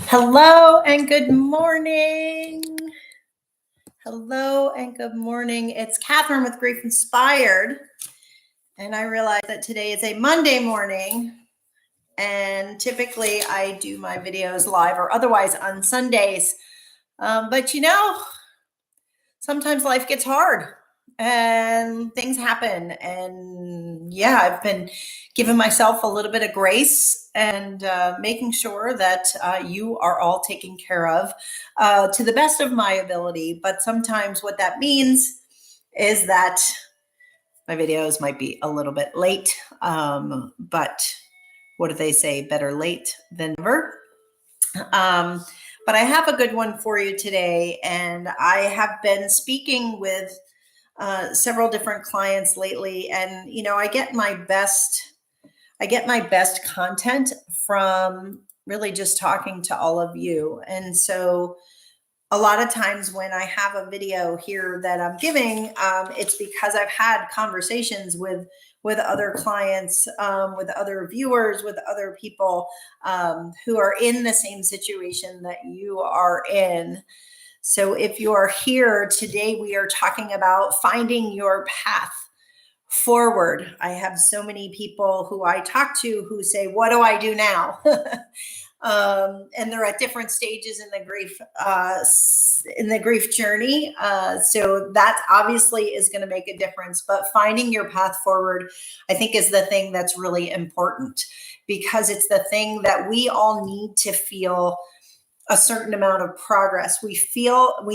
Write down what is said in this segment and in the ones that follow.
Hello and good morning. Hello and good morning. It's Catherine with GriefInspired. And I realize that today is a Monday morning. And typically I do my videos live or otherwise on Sundays. But sometimes life gets hard and things happen. And yeah, I've been giving myself a little bit of grace and making sure that you are all taken care of to the best of my ability. But sometimes what that means is that my videos might be a little bit late. But what do they say? Better late than never. But I have a good one for you today, and I have been speaking with several different clients lately, and I get my best content from really just talking to all of you. And so a lot of times when I have a video here that I'm giving, it's because I've had conversations with other clients, with other viewers, with other people who are in the same situation that you are in. So if you are here today, we are talking about finding your path forward. I have so many people who I talk to who say, what do I do now? And they're at different stages in the grief journey. So that obviously is going to make a difference, but finding your path forward, I think, is the thing that's really important, because it's the thing that we all need to feel a certain amount of progress. We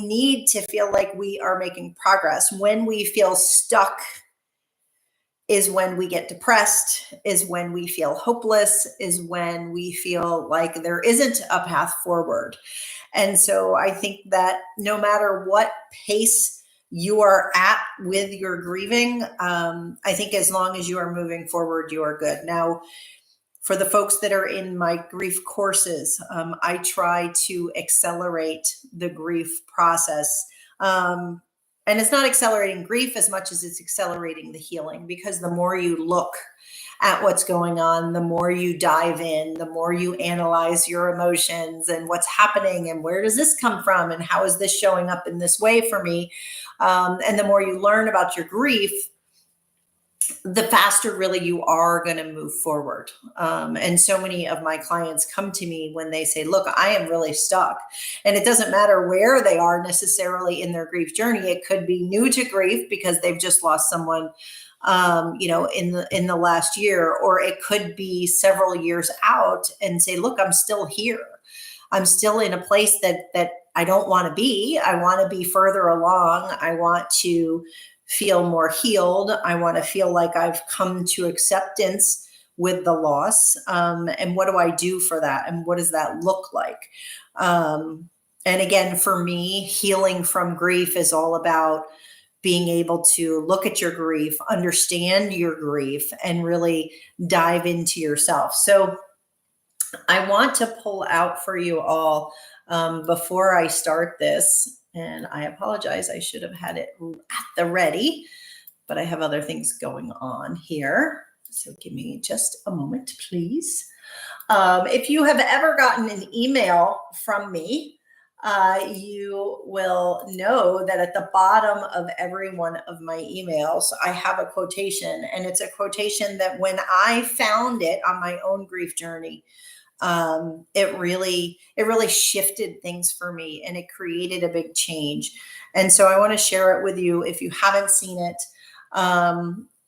need to feel like we are making progress. When we feel stuck is when we get depressed, is when we feel hopeless, is when we feel like there isn't a path forward. And so I think that no matter what pace you are at with your grieving, I think as long as you are moving forward, you are good. Now, for the folks that are in my grief courses, I try to accelerate the grief process. And it's not accelerating grief as much as it's accelerating the healing, because the more you look at what's going on, the more you dive in, the more you analyze your emotions and what's happening and where does this come from and how is this showing up in this way for me, and the more you learn about your grief, the faster really you are going to move forward. And so many of my clients come to me when they say, look, I am really stuck. And it doesn't matter where they are necessarily in their grief journey. It could be new to grief because they've just lost someone, in the last year, or it could be several years out and say, look, I'm still here. I'm still in a place that I don't want to be. I want to be further along. I want to feel more healed. I want to feel like I've come to acceptance with the loss. And what do I do for that? And what does that look like? And again, for me, healing from grief is all about being able to look at your grief, understand your grief, and really dive into yourself. So I want to pull out for you all before I start this. And I apologize, I should have had it at the ready, but I have other things going on here. So give me just a moment, please. If you have ever gotten an email from me, you will know that at the bottom of every one of my emails, I have a quotation, and it's a quotation that when I found it on my own grief journey, it really shifted things for me, and it created a big change. And so I want to share it with you if you haven't seen it.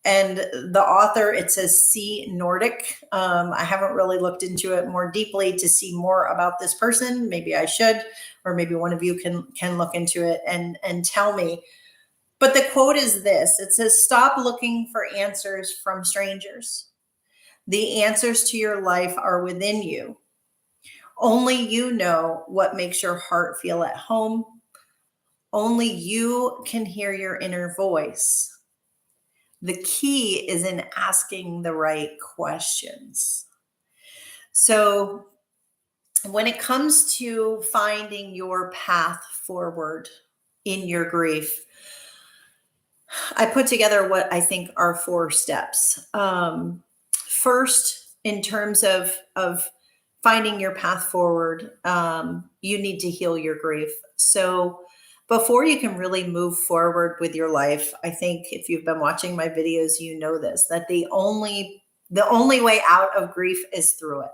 And the author, it says C. Nordic. I haven't really looked into it more deeply to see more about this person. Maybe I should, or maybe one of you can look into it and tell me. But the quote is this. It says, stop looking for answers from strangers. The answers to your life are within you. Only you know what makes your heart feel at home. Only you can hear your inner voice. The key is in asking the right questions. So when it comes to finding your path forward in your grief, I put together what I think are 4 steps. First, in terms of finding your path forward, you need to heal your grief. So before you can really move forward with your life, I think if you've been watching my videos, you know this, that the only way out of grief is through it.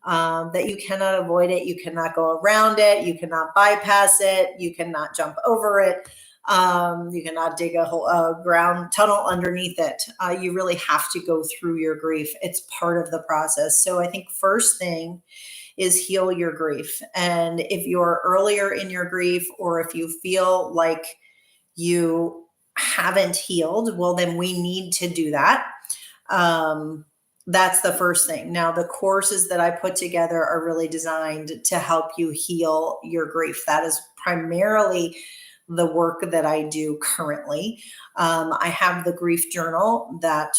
That you cannot avoid it, you cannot go around it, you cannot bypass it, you cannot jump over it, you cannot dig a whole ground tunnel underneath it. You really have to go through your grief. It's part of the process. So I think first thing is heal your grief. And if you're earlier in your grief, or if you feel like you haven't healed, well, then we need to do that. That's the first thing. Now, the courses that I put together are really designed to help you heal your grief. That is primarily the work that I do currently. I have the grief journal that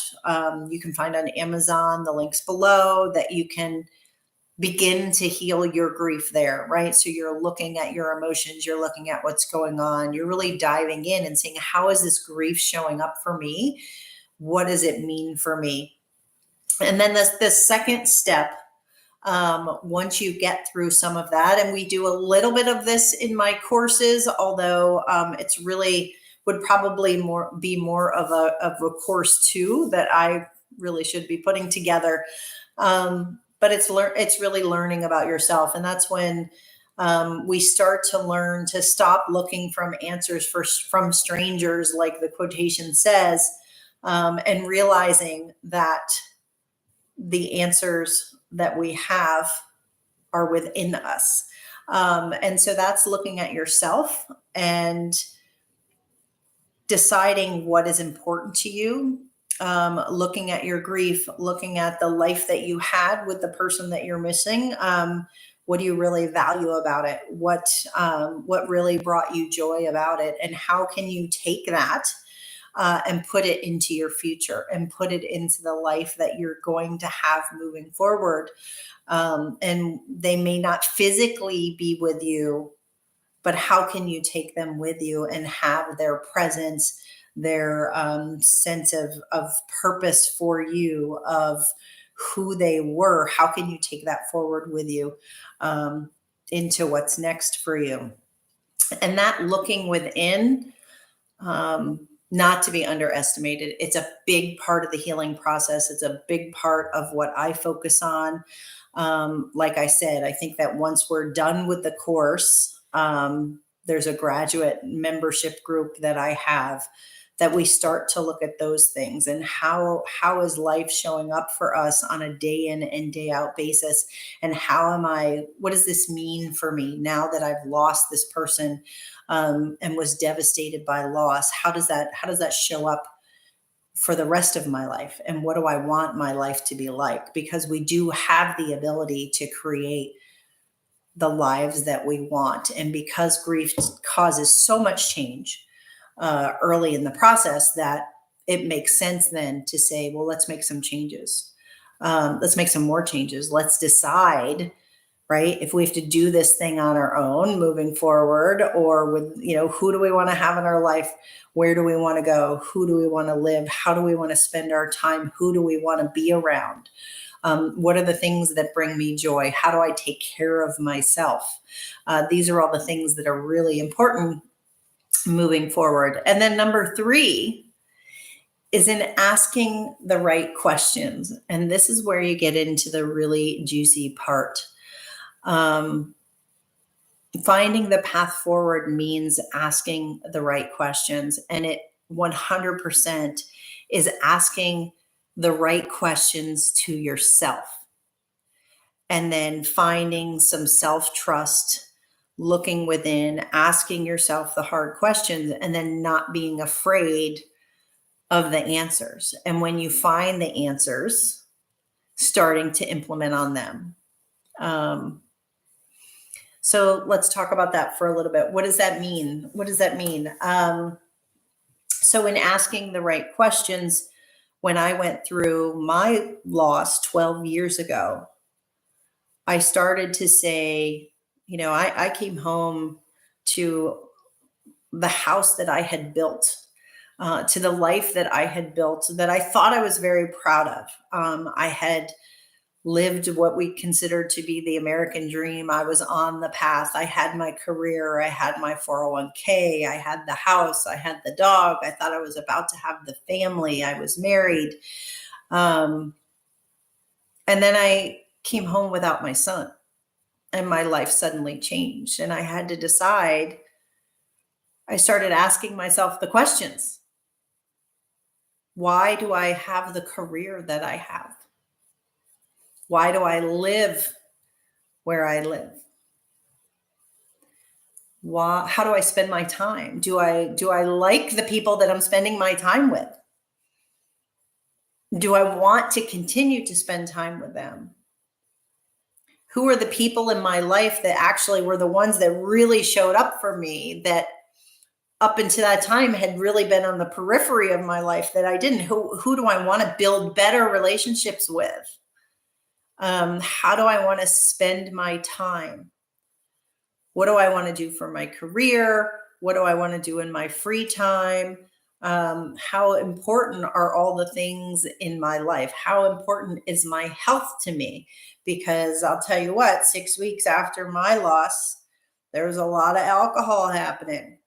you can find on Amazon, the links below, that you can begin to heal your grief there, right? So you're looking at your emotions, you're looking at what's going on, you're really diving in and saying, how is this grief showing up for me? What does it mean for me? And then the second step, once you get through some of that, and we do a little bit of this in my courses, although it's really would probably be more of a course too that I really should be putting together. But it's really learning about yourself, and that's when we start to learn to stop looking from answers from strangers, like the quotation says, and realizing that the answers that we have are within us. And so that's looking at yourself and deciding what is important to you, looking at your grief, looking at the life that you had with the person that you're missing. What do you really value about it? What really brought you joy about it? And how can you take that and put it into your future and put it into the life that you're going to have moving forward? And they may not physically be with you, but how can you take them with you and have their presence, their sense of purpose for you, of who they were? How can you take that forward with you into what's next for you? And that looking within, not to be underestimated. It's a big part of the healing process. It's a big part of what I focus on. Like I said, I think that once we're done with the course, there's a graduate membership group that I have that we start to look at those things and how is life showing up for us on a day in and day out basis, and what does this mean for me now that I've lost this person and was devastated by loss? How does that show up for the rest of my life, and what do I want my life to be like? Because we do have the ability to create the lives that we want, and because grief causes so much change early in the process, that it makes sense then to say, well, let's make some changes. Let's make some more changes. Let's decide, right, if we have to do this thing on our own moving forward, or with, who do we want to have in our life? Where do we want to go? Who do we want to live? How do we want to spend our time? Who do we want to be around? What are the things that bring me joy? How do I take care of myself? These are all the things that are really important moving forward. And then number 3 is in asking the right questions. And this is where you get into the really juicy part. Finding the path forward means asking the right questions. And it 100% is asking the right questions to yourself. And then finding some self-trust, looking within, asking yourself the hard questions, and then not being afraid of the answers. And when you find the answers, starting to implement on them. So let's talk about that for a little bit. What does that mean? So in asking the right questions, when I went through my loss 12 years ago, I started to say, I came home to the house that I had built, to the life that I had built, that I thought I was very proud of. I had lived what we considered to be the American dream. I was on the path. I had my career. I had my 401k. I had the house. I had the dog. I thought I was about to have the family. I was married. And then I came home without my son, and my life suddenly changed. And I had to decide. I started asking myself the questions. Why do I have the career that I have? Why do I live where I live? How do I spend my time? Do I like the people that I'm spending my time with? Do I want to continue to spend time with them? Who are the people in my life that actually were the ones that really showed up for me, that up until that time had really been on the periphery of my life that I didn't? Who do I want to build better relationships with? How do I want to spend my time? What do I want to do for my career? What do I want to do in my free time? How important are all the things in my life? How important is my health to me? Because I'll tell you what, 6 weeks after my loss, there was a lot of alcohol happening.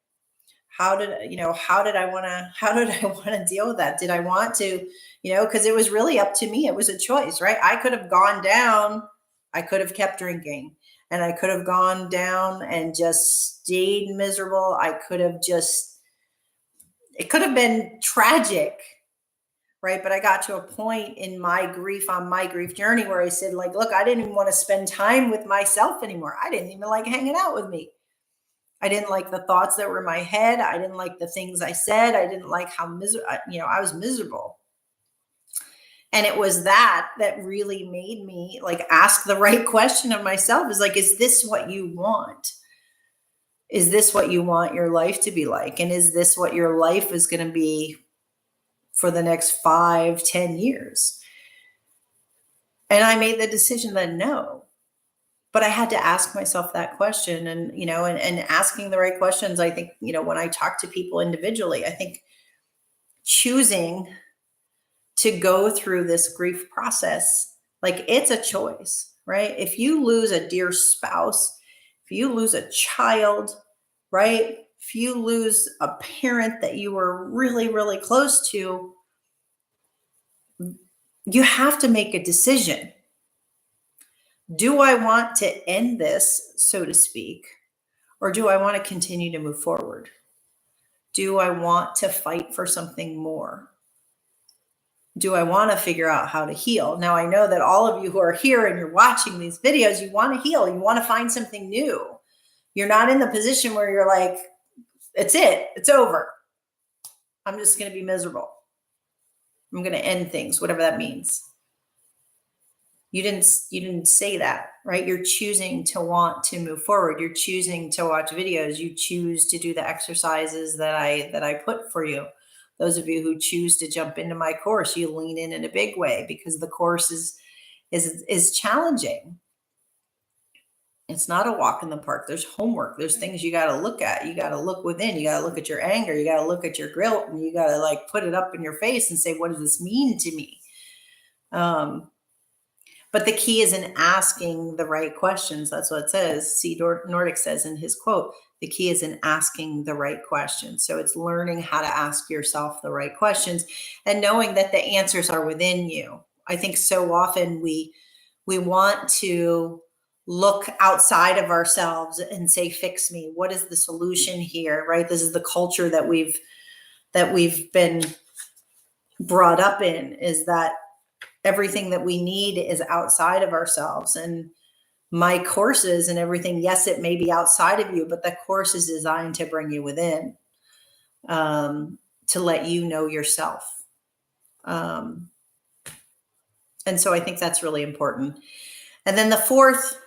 How did I want to deal with that? Did I want to, because it was really up to me. It was a choice, right? I could have gone down. I could have kept drinking, and I could have gone down and just stayed miserable. It could have been tragic, right? But I got to a point in my grief, on my grief journey, where I said, look, I didn't even want to spend time with myself anymore. I didn't even like hanging out with me. I didn't like the thoughts that were in my head. I didn't like the things I said. I didn't like how I was miserable. And it was that really made me ask the right question of myself, is this what you want? Is this what you want your life to be like? And is this what your life is going to be for the next 5-10 years? And I made the decision that no. But I had to ask myself that question, and asking the right questions. I think, when I talk to people individually, I think choosing to go through this grief process, it's a choice, right? If you lose a dear spouse, if you lose a child, right? If you lose a parent that you were really, really close to, you have to make a decision. Do I want to end this, so to speak, or do I want to continue to move forward? Do I want to fight for something more? Do I want to figure out how to heal? Now, I know that all of you who are here and you're watching these videos, you want to heal. You want to find something new. You're not in the position where you're like, it's it. It's over. I'm just going to be miserable. I'm going to end things, whatever that means. You didn't say that, right? You're choosing to want to move forward. You're choosing to watch videos. You choose to do the exercises that I put for you. Those of you who choose to jump into my course, you lean in a big way, because the course is challenging. It's not a walk in the park. There's homework. There's things you got to look at. You got to look within. You got to look at your anger. You got to look at your guilt, and you got to put it up in your face and say, what does this mean to me? But the key is in asking the right questions. That's what it says. C. Nordic says in his quote, the key is in asking the right questions. So it's learning how to ask yourself the right questions and knowing that the answers are within you. I think so often we want to look outside of ourselves and say, fix me. What is the solution here, right? This is the culture that we've been brought up in, is that everything that we need is outside of ourselves. And my courses and everything, yes, it may be outside of you, but the course is designed to bring you within, to let you know yourself. And so I think that's really important. And then the fourth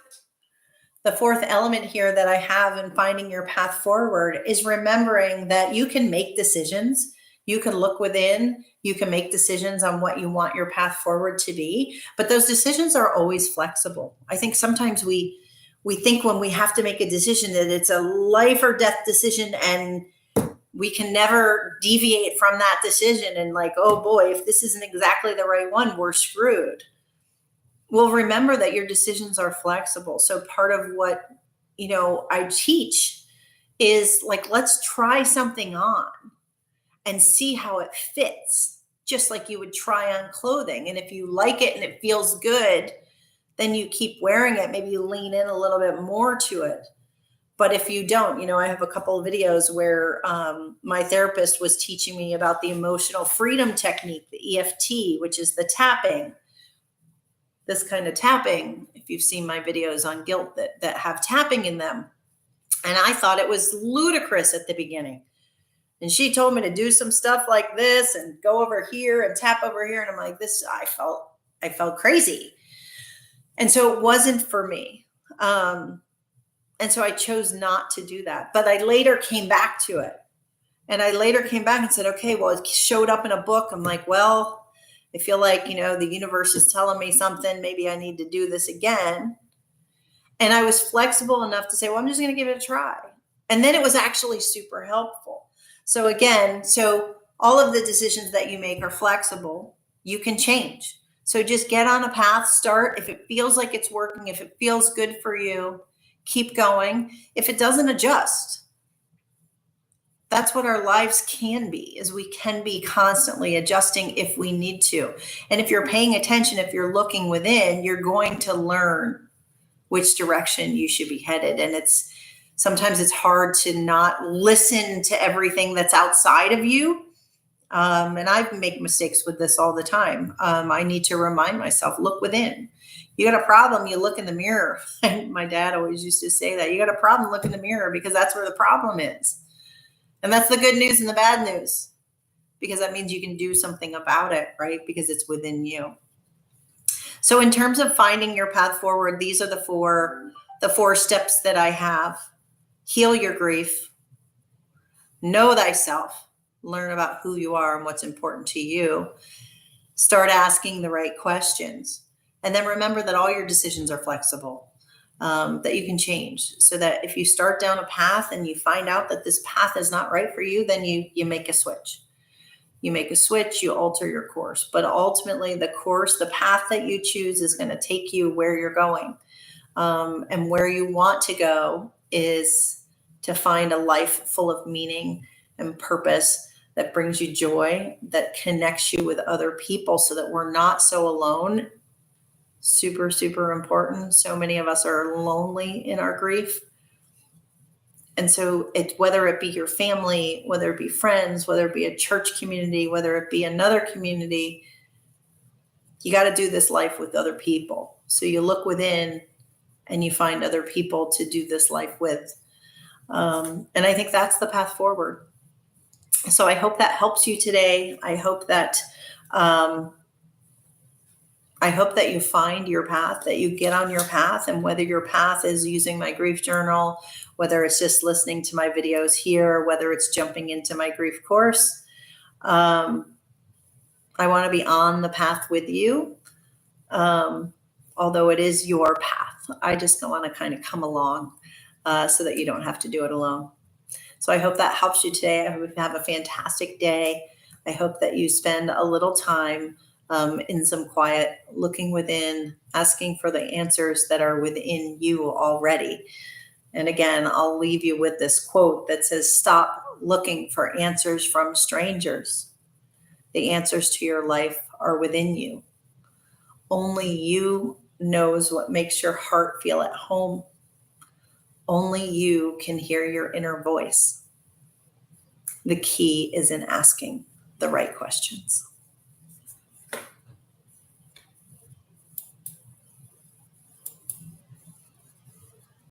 element here that I have in finding your path forward is remembering that you can make decisions. You can look within, you can make decisions on what you want your path forward to be, but those decisions are always flexible. I think sometimes we think when we have to make a decision that it's a life or death decision, and we can never deviate from that decision, and oh boy, if this isn't exactly the right one, we're screwed. Well, remember that your decisions are flexible. So part of what, I teach is like, let's try something on and see how it fits, just like you would try on clothing. And if you like it and it feels good, then you keep wearing it. Maybe you lean in a little bit more to it. But if you don't, I have a couple of videos where my therapist was teaching me about the emotional freedom technique, the EFT, which is the tapping. This kind of tapping, if you've seen my videos on guilt that have tapping in them. And I thought it was ludicrous at the beginning. And she told me to do some stuff like this and go over here and tap over here. And I'm like, I felt crazy. And so it wasn't for me. And so I chose not to do that. But I later came back to it. And I later came back and said, okay, well, it showed up in a book. I'm like, well, I feel like, the universe is telling me something. Maybe I need to do this again. And I was flexible enough to say, well, I'm just going to give it a try. And then it was actually super helpful. So again, all of the decisions that you make are flexible. You can change. So just get on a path, start. If it feels like it's working, if it feels good for you, keep going. If it doesn't, adjust. That's what our lives can be, is we can be constantly adjusting if we need to. And if you're paying attention, if you're looking within, you're going to learn which direction you should be headed. And sometimes it's hard to not listen to everything that's outside of you. And I make mistakes with this all the time. I need to remind myself, look within. You got a problem, you look in the mirror. My dad always used to say that. You got a problem, look in the mirror, because that's where the problem is. And that's the good news and the bad news, because that means you can do something about it, right? Because it's within you. So in terms of finding your path forward, these are the four steps that I have. Heal your grief. Know thyself. Learn about who you are and what's important to you. Start asking the right questions. And then remember that all your decisions are flexible, that you can change. So that if you start down a path and you find out that this path is not right for you, then you make a switch. You make a switch, you alter your course. But ultimately, the path that you choose is going to take you where you're going. And where you want to go is to find a life full of meaning and purpose that brings you joy, that connects you with other people so that we're not so alone. Super, super important. So many of us are lonely in our grief. And so whether it be your family, whether it be friends, whether it be a church community, whether it be another community, you got to do this life with other people. So you look within and you find other people to do this life with. And I think that's the path forward. So I hope that helps you today. I hope that you find your path, that you get on your path, and whether your path is using my grief journal, whether it's just listening to my videos here, whether it's jumping into my grief course, I want to be on the path with you. Although it is your path, I just want to kind of come along so that you don't have to do it alone. So I hope that helps you today. I hope you have a fantastic day. I hope that you spend a little time in some quiet, looking within, asking for the answers that are within you already. And again, I'll leave you with this quote that says, stop looking for answers from strangers. The answers to your life are within you. Only you knows what makes your heart feel at home. Only you can hear your inner voice. The key is in asking the right questions.